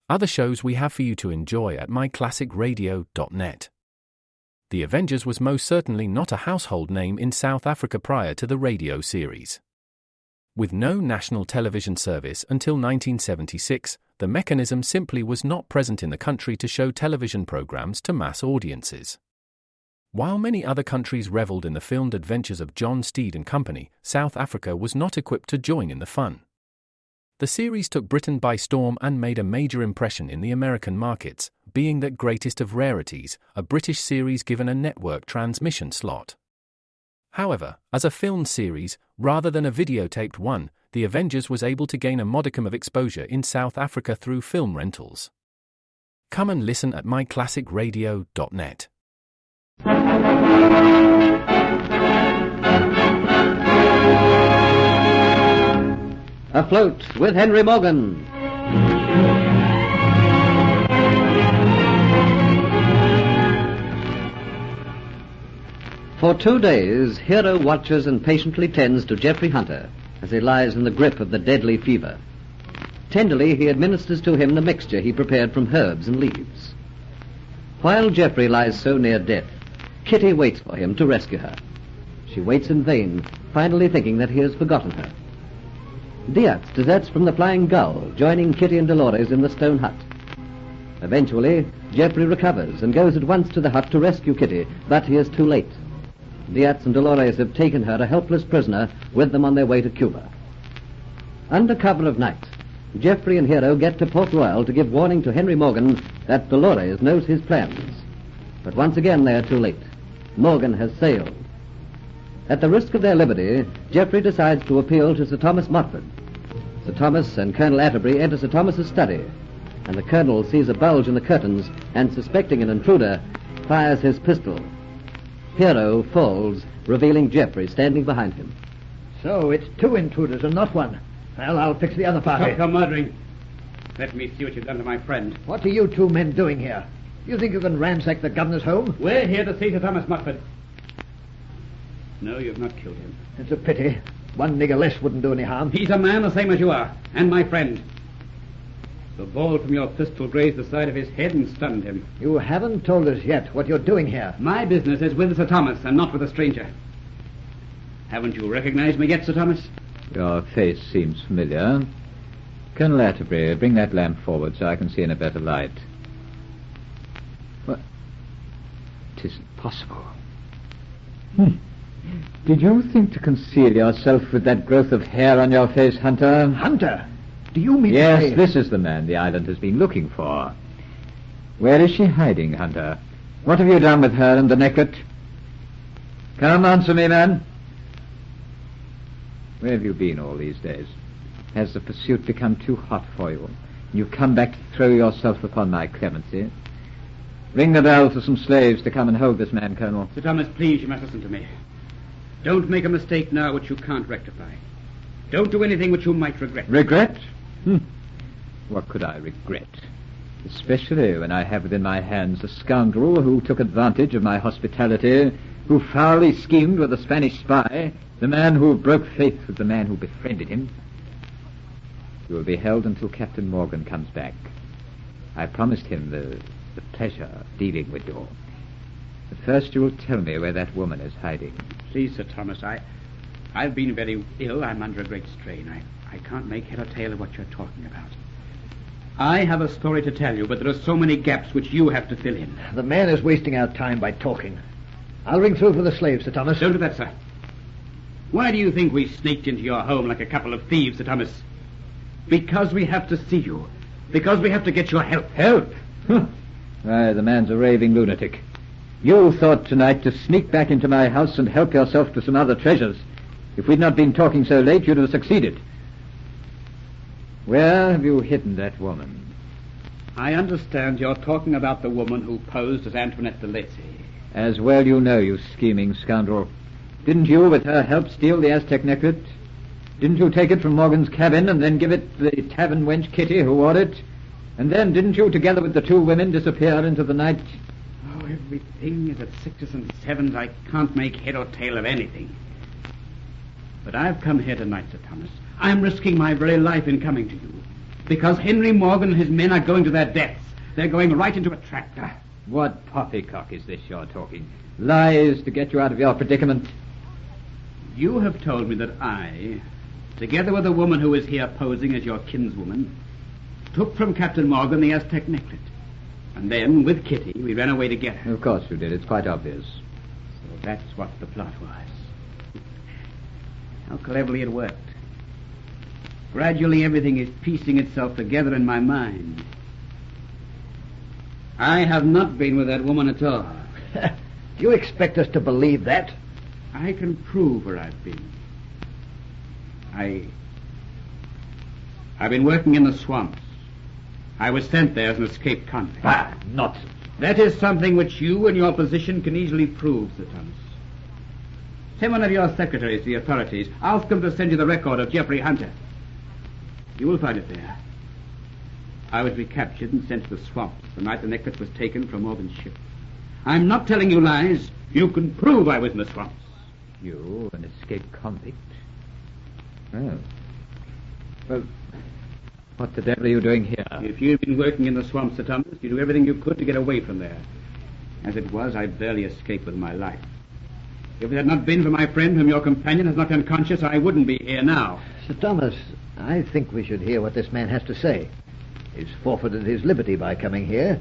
other shows we have for you to enjoy at myclassicradio.net. The Avengers was most certainly not a household name in South Africa prior to the radio series. With no national television service until 1976, the mechanism simply was not present in the country to show television programs to mass audiences. While many other countries reveled in the filmed adventures of John Steed and company, South Africa was not equipped to join in the fun. The series took Britain by storm and made a major impression in the American markets, being that greatest of rarities, a British series given a network transmission slot. However, as a filmed series, rather than a videotaped one, The Avengers was able to gain a modicum of exposure in South Africa through film rentals. Come and listen at myclassicradio.net. Afloat with Henry Morgan. For 2 days, Hero watches and patiently tends to Geoffrey Hunter as he lies in the grip of the deadly fever. Tenderly, he administers to him the mixture he prepared from herbs and leaves. While Geoffrey lies so near death, Kitty waits for him to rescue her. She waits in vain, finally thinking that he has forgotten her. Diaz deserts from the Flying Gull, joining Kitty and Dolores in the stone hut. Eventually, Geoffrey recovers and goes at once to the hut to rescue Kitty, but he is too late. Diaz and Dolores have taken her, a helpless prisoner, with them on their way to Cuba. Under cover of night, Geoffrey and Hero get to Port Royal to give warning to Henry Morgan that Dolores knows his plans. But once again they are too late. Morgan has sailed. At the risk of their liberty, Geoffrey decides to appeal to Sir Thomas Motford. Sir Thomas and Colonel Atterbury enter Sir Thomas's study, and the Colonel sees a bulge in the curtains and, suspecting an intruder, fires his pistol. Hero falls, revealing Geoffrey standing behind him. So it's 2 intruders and not 1. Well, I'll fix the other party. Stop murdering. Let me see what you've done to my friend. What are you 2 men doing here? You think you can ransack the governor's home? We're here to see Sir Thomas Motford. No, you've not killed him. It's a pity. 1 nigger less wouldn't do any harm. He's a man the same as you are, and my friend. The ball from your pistol grazed the side of his head and stunned him. You haven't told us yet what you're doing here. My business is with Sir Thomas and not with a stranger. Haven't you recognized me yet, Sir Thomas? Your face seems familiar. Colonel Atterbury, bring that lamp forward so I can see in a better light. What? 'Tisn't possible. Did you think to conceal yourself with that growth of hair on your face, Hunter? Hunter? Do you mean Yes, to say... this is the man the island has been looking for. Where is she hiding, Hunter? What have you done with her and the necklet? Come, answer me, man. Where have you been all these days? Has the pursuit become too hot for you? You've come back to throw yourself upon my clemency? Ring the bell for some slaves to come and hold this man, Colonel. Sir Thomas, please, you must listen to me. Don't make a mistake now which you can't rectify. Don't do anything which you might regret. Regret? What could I regret? Especially when I have within my hands a scoundrel who took advantage of my hospitality, who foully schemed with a Spanish spy, the man who broke faith with the man who befriended him. You will be held until Captain Morgan comes back. I promised him the pleasure of dealing with you. But first you will tell me where that woman is hiding. Please, Sir Thomas, I've been very ill. I'm under a great strain. I can't make head or tail of what you're talking about. I have a story to tell you, but there are so many gaps which you have to fill in. The man is wasting our time by talking. I'll ring through for the slaves, Sir Thomas. Don't do that, sir. Why do you think we sneaked into your home like a couple of thieves, Sir Thomas? Because we have to see you. Because we have to get your help. Help? Why, the man's a raving lunatic. You thought tonight to sneak back into my house and help yourself to some other treasures. If we'd not been talking so late, you'd have succeeded. Where have you hidden that woman? I understand you're talking about the woman who posed as Antoinette de Lacy. As well you know, you scheming scoundrel. Didn't you, with her help, steal the Aztec necklet? Didn't you take it from Morgan's cabin and then give it the tavern wench Kitty who wore it? And then didn't you, together with the 2 women, disappear into the night? Oh, everything is at 6s and 7s. I can't make head or tail of anything. But I've come here tonight, Sir Thomas. I'm risking my very life in coming to you. Because Henry Morgan and his men are going to their deaths. They're going right into a trap. What poppycock is this you're talking? Lies to get you out of your predicament. You have told me that I, together with the woman who is here posing as your kinswoman, took from Captain Morgan the Aztec necklet. And then, with Kitty, we ran away together. Of course you did. It's quite obvious. So that's what the plot was. How cleverly it worked. Gradually everything is piecing itself together in my mind. I have not been with that woman at all. Do you expect us to believe that? I can prove where I've been. I've been working in the swamps. I was sent there as an escaped convict. Nonsense. That is something which you and your position can easily prove, Sir Thomas. Send one of your secretaries to the authorities. Ask them to send you the record of Geoffrey Hunter. You will find it there. I was recaptured and sent to the swamps the night the necklace was taken from Morgan's ship. I'm not telling you lies. You can prove I was in the swamps. You, an escaped convict? Oh. Well, what the devil are you doing here? If you'd been working in the swamps, Sir Thomas, you do everything you could to get away from there. As it was, I barely escaped with my life. If it had not been for my friend whom your companion has knocked unconscious, I wouldn't be here now. Sir Thomas, I think we should hear what this man has to say. He's forfeited his liberty by coming here.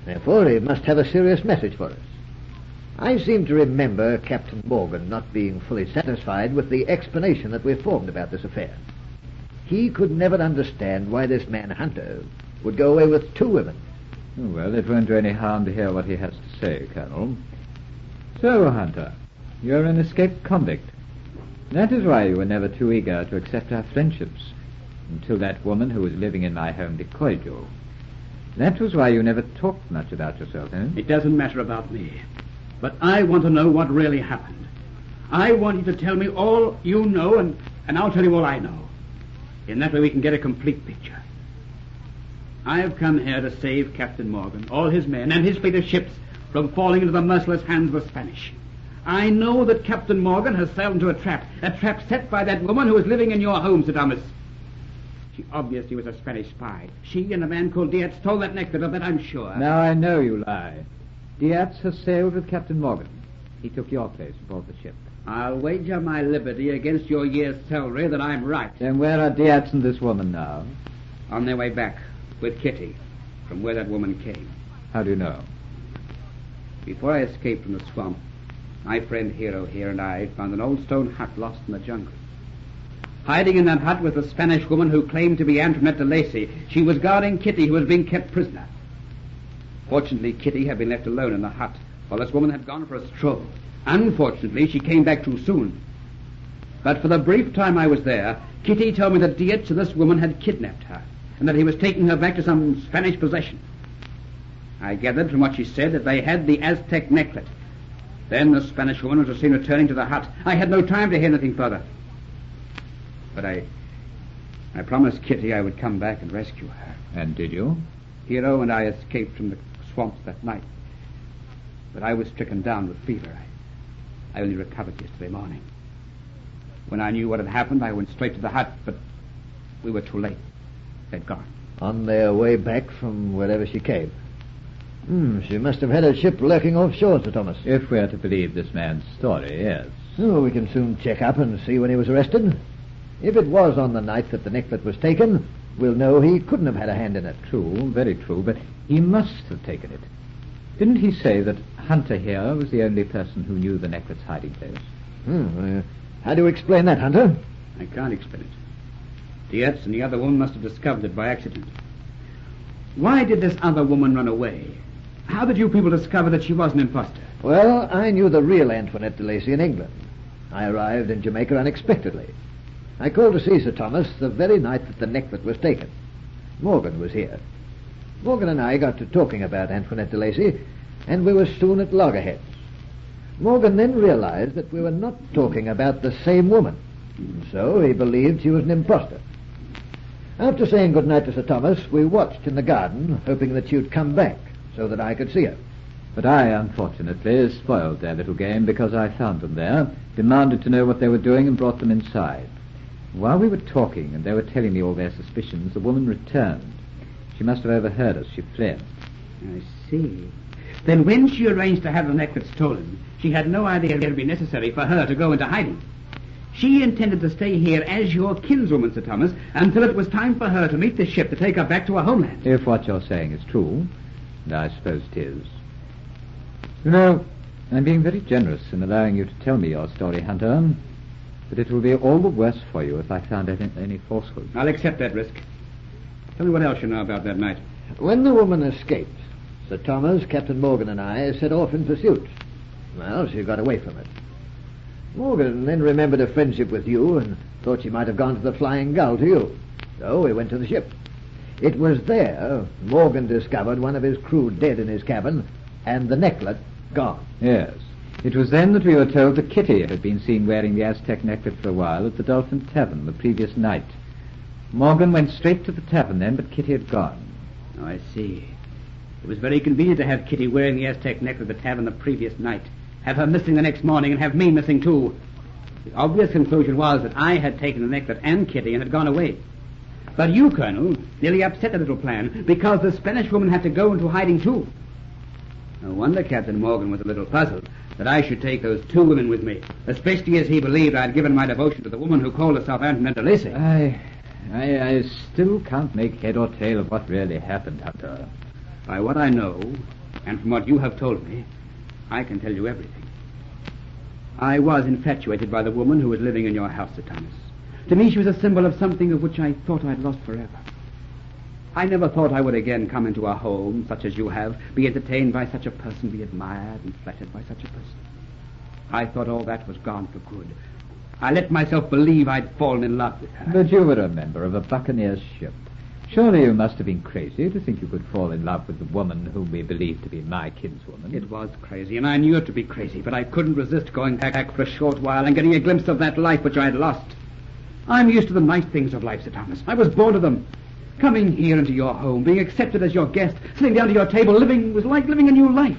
Therefore, he must have a serious message for us. I seem to remember Captain Morgan not being fully satisfied with the explanation that we formed about this affair. He could never understand why this man Hunter would go away with two women. Well, it won't do any harm to hear what he has to say, Colonel. So, Hunter, you're an escaped convict. That is why you were never too eager to accept our friendships, until that woman who was living in my home decoyed you. That was why you never talked much about yourself, eh? It doesn't matter about me. But I want to know what really happened. I want you to tell me all you know, and I'll tell you all I know. In that way we can get a complete picture. I have come here to save Captain Morgan, all his men, and his fleet of ships from falling into the merciless hands of the Spanish. I know that Captain Morgan has sailed into a trap set by that woman who is living in your home, Sir Thomas. She obviously was a Spanish spy. She and a man called Diaz stole that necklace, of that I'm sure. Now I know you lie. Diaz has sailed with Captain Morgan. He took your place aboard the ship. I'll wager my liberty against your year's salary that I'm right. Then where are Diaz and this woman now? On their way back, with Kitty, from where that woman came. How do you know? Before I escaped from the swamp, my friend Hero here and I found an old stone hut lost in the jungle. Hiding in that hut was a Spanish woman who claimed to be Antoinette de Lacy. She was guarding Kitty, who was being kept prisoner. Fortunately, Kitty had been left alone in the hut, while this woman had gone for a stroll. Unfortunately, she came back too soon. But for the brief time I was there, Kitty told me that Dietz and this woman had kidnapped her, and that he was taking her back to some Spanish possession. I gathered from what she said that they had the Aztec necklet. Then the Spanish woman was seen returning to the hut. I had no time to hear anything further. But I promised Kitty I would come back and rescue her. And did you? Hero and I escaped from the swamps that night. But I was stricken down with fever. I only recovered yesterday morning. When I knew what had happened, I went straight to the hut, but we were too late. They'd gone. On their way back from wherever she came. She must have had a ship lurking offshore, Sir Thomas. If we're to believe this man's story, yes. Oh, we can soon check up and see when he was arrested. If it was on the night that the necklet was taken, we'll know he couldn't have had a hand in it. True, very true, but he must have taken it. Didn't he say that Hunter here was the only person who knew the necklace's hiding place? How do you explain that, Hunter? I can't explain it. Dietz and the other woman must have discovered it by accident. Why did this other woman run away? How did you people discover that she was an imposter? Well, I knew the real Antoinette de Lacy in England. I arrived in Jamaica unexpectedly. I called to see Sir Thomas the very night that the necklet was taken. Morgan was here. Morgan and I got to talking about Antoinette de Lacy, and we were soon at loggerheads. Morgan then realized that we were not talking about the same woman, so he believed she was an imposter. After saying good night to Sir Thomas, we watched in the garden, hoping that she'd come back, so that I could see her. But I, unfortunately, spoiled their little game because I found them there, demanded to know what they were doing, and brought them inside. While we were talking and they were telling me all their suspicions, the woman returned. She must have overheard us. She fled. I see. Then when she arranged to have the necklace stolen, she had no idea it would be necessary for her to go into hiding. She intended to stay here as your kinswoman, Sir Thomas, until it was time for her to meet the ship to take her back to her homeland. If what you're saying is true, and I suppose it is. You know, I'm being very generous in allowing you to tell me your story, Hunter, but it will be all the worse for you if I found any falsehood. I'll accept that risk. Tell me what else you know about that night. When the woman escaped, Sir Thomas, Captain Morgan, and I set off in pursuit. Well, she got away from it. Morgan then remembered a friendship with you and thought she might have gone to the Flying Gull to you. So we went to the ship. It was there Morgan discovered one of his crew dead in his cabin and the necklet gone. Yes. It was then that we were told that Kitty had been seen wearing the Aztec necklet for a while at the Dolphin Tavern the previous night. Morgan went straight to the tavern then, but Kitty had gone. Oh, I see. It was very convenient to have Kitty wearing the Aztec necklet at the tavern the previous night, have her missing the next morning, and have me missing too. The obvious conclusion was that I had taken the necklet and Kitty and had gone away. But you, Colonel, nearly upset the little plan because the Spanish woman had to go into hiding too. No wonder Captain Morgan was a little puzzled that I should take those two women with me, especially as he believed I'd given my devotion to the woman who called herself Antoinette de Lacy. I still can't make head or tail of what really happened, Hunter. By what I know, and from what you have told me, I can tell you everything. I was infatuated by the woman who was living in your house, Sir Thomas. To me, she was a symbol of something of which I thought I'd lost forever. I never thought I would again come into a home, such as you have, be entertained by such a person, be admired and flattered by such a person. I thought all that was gone for good. I let myself believe I'd fallen in love with her. But you were a member of a buccaneer's ship. Surely you must have been crazy to think you could fall in love with the woman whom we believed to be my kinswoman. It was crazy, and I knew it to be crazy, but I couldn't resist going back for a short while and getting a glimpse of that life which I had lost. I'm used to the nice things of life, Sir Thomas. I was born to them. Coming here into your home, being accepted as your guest, sitting down to your table, living was like living a new life.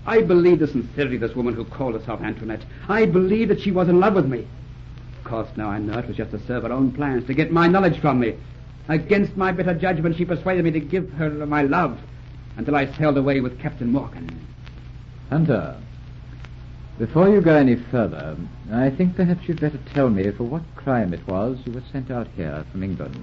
I believed the sincerity of this woman who called herself Antoinette. I believed that she was in love with me. Of course, now I know it was just to serve her own plans, to get my knowledge from me. Against my better judgment, she persuaded me to give her my love until I sailed away with Captain Morgan. Hunter, before you go any further, I think perhaps you'd better tell me for what crime it was you were sent out here from England.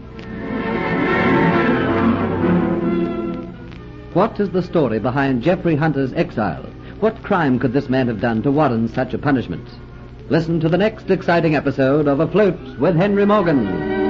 What is the story behind Geoffrey Hunter's exile? What crime could this man have done to warrant such a punishment? Listen to the next exciting episode of Afloat with Henry Morgan.